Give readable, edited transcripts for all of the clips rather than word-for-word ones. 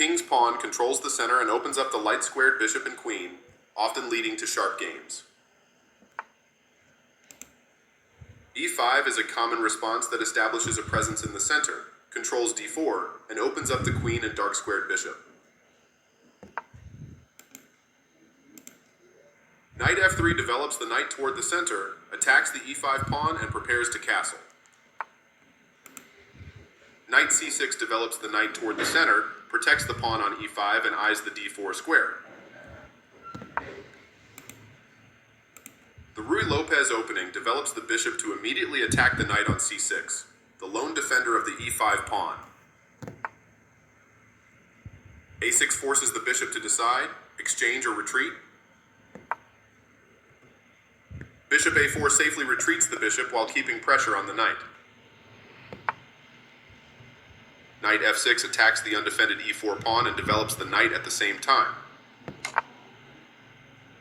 king's pawn controls the center and opens up the light-squared bishop and queen, often leading to sharp games. e5 is a common response that establishes a presence in the center, controls d4, and opens up the queen and dark-squared bishop. Knight f3 develops the knight toward the center, attacks the e5 pawn, and prepares to castle. Knight c6 develops the knight toward the center, protects the pawn on e5, and eyes the d4 square. The Ruy Lopez opening develops the bishop to immediately attack the knight on c6, the lone defender of the e5 pawn. a6 forces the bishop to decide, exchange or retreat. Bishop a4 safely retreats the bishop while keeping pressure on the knight. Knight f6 attacks the undefended e4 pawn and develops the knight at the same time.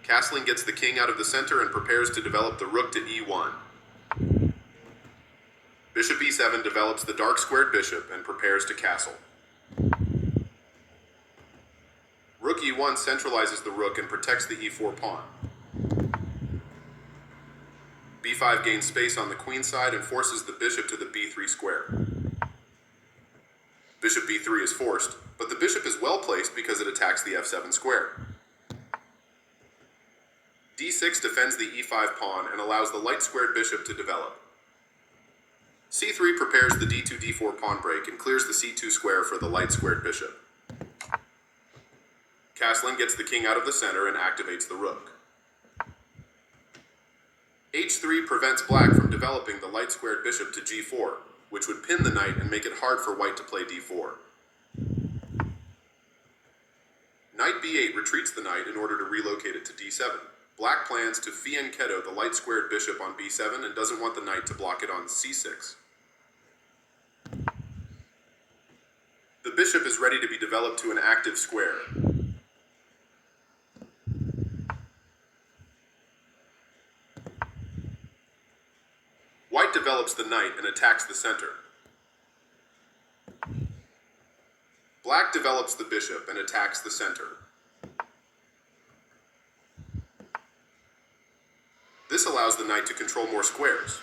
Castling gets the king out of the center and prepares to develop the rook to e1. Bishop e7 develops the dark-squared bishop and prepares to castle. Rook e1 centralizes the rook and protects the e4 pawn. b5 gains space on the queen side and forces the bishop to the b3 square. Bishop b3 is forced, but the bishop is well placed because it attacks the f7 square. d6 defends the e5 pawn and allows the light-squared bishop to develop. c3 prepares the d2-d4 pawn break and clears the c2 square for the light-squared bishop. Castling gets the king out of the center and activates the rook. h3 prevents black from developing the light-squared bishop to g4, which would pin the knight and make it hard for white to play d4. Knight b8 retreats the knight in order to relocate it to d7. Black plans to fianchetto the light-squared bishop on b7 and doesn't want the knight to block it on c6. The bishop is ready to be developed to an active square. White develops the knight and attacks the center. Black develops the bishop and attacks the center. This allows the knight to control more squares.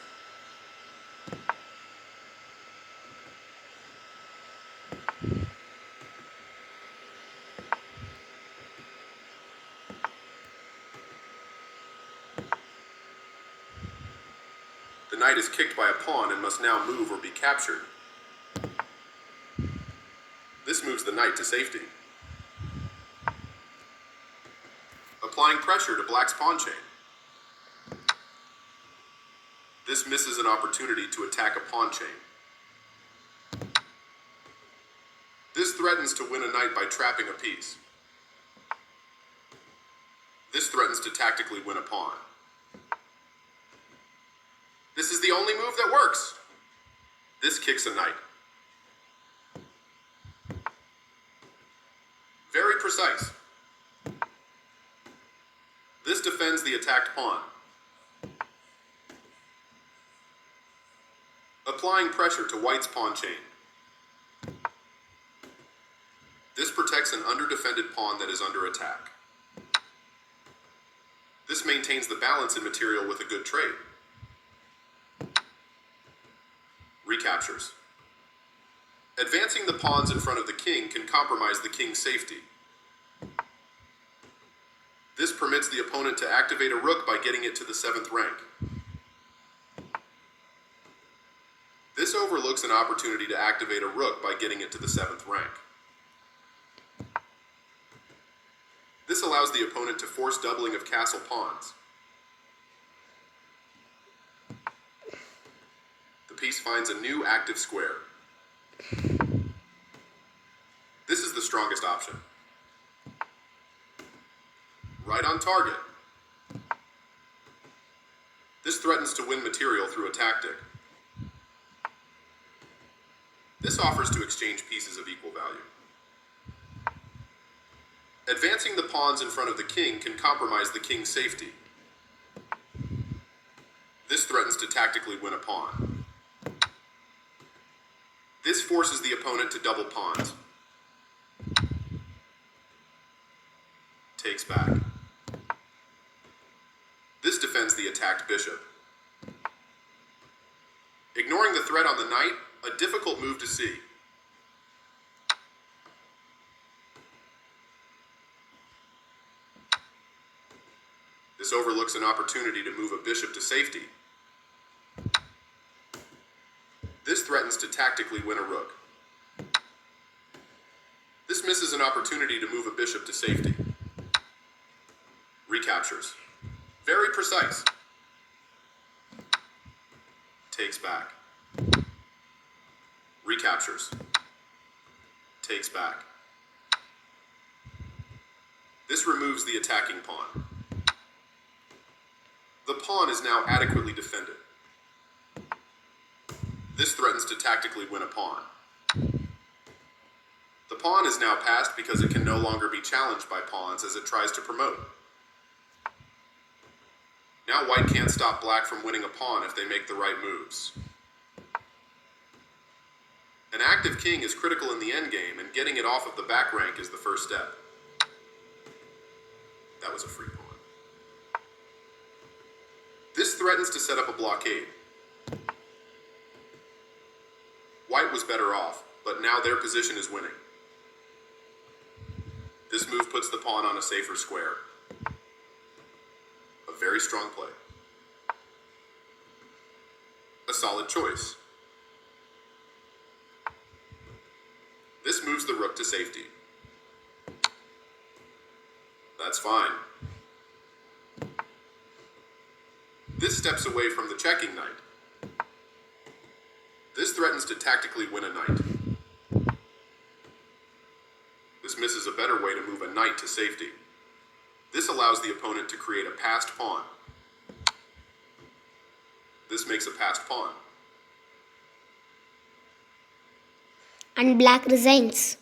The knight is kicked by a pawn and must now move or be captured. This moves the knight to safety. Applying pressure to black's pawn chain. This misses an opportunity to attack a pawn chain. This threatens to win a knight by trapping a piece. This threatens to tactically win a pawn. This is the only move that works. This kicks a knight. Very precise. This defends the attacked pawn. Applying pressure to white's pawn chain. This protects an under-defended pawn that is under attack. This maintains the balance in material with a good trade. Recaptures. Advancing the pawns in front of the king can compromise the king's safety. This permits the opponent to activate a rook by getting it to the 7th rank. This overlooks an opportunity to activate a rook by getting it to the 7th rank. This allows the opponent to force doubling of castle pawns. The piece finds a new active square. This is the strongest option. Right on target. This threatens to win material through a tactic. This offers to exchange pieces of equal value. Advancing the pawns in front of the king can compromise the king's safety. This threatens to tactically win a pawn. This forces the opponent to double pawns. takes back. This defends the attacked bishop. Ignoring the threat on the knight, a difficult move to see. This overlooks an opportunity to move a bishop to safety. This threatens to tactically win a rook. This misses an opportunity to move a bishop to safety. Recaptures. Very precise. Takes back. Recaptures. Takes back. This removes the attacking pawn. The pawn is now adequately defended. This threatens to tactically win a pawn. The pawn is now passed because it can no longer be challenged by pawns as it tries to promote. Now white can't stop black from winning a pawn if they make the right moves. An active king is critical in the endgame, and getting it off of the back rank is the first step. That was a free pawn. This threatens to set up a blockade. White was better off, but now their position is winning. This move puts the pawn on a safer square. A very strong play. A solid choice. This moves the rook to safety. That's fine. This steps away from the checking knight. This threatens to tactically win a knight. This misses a better way to move a knight to safety. This allows the opponent to create a passed pawn. This makes a passed pawn. And black resigns.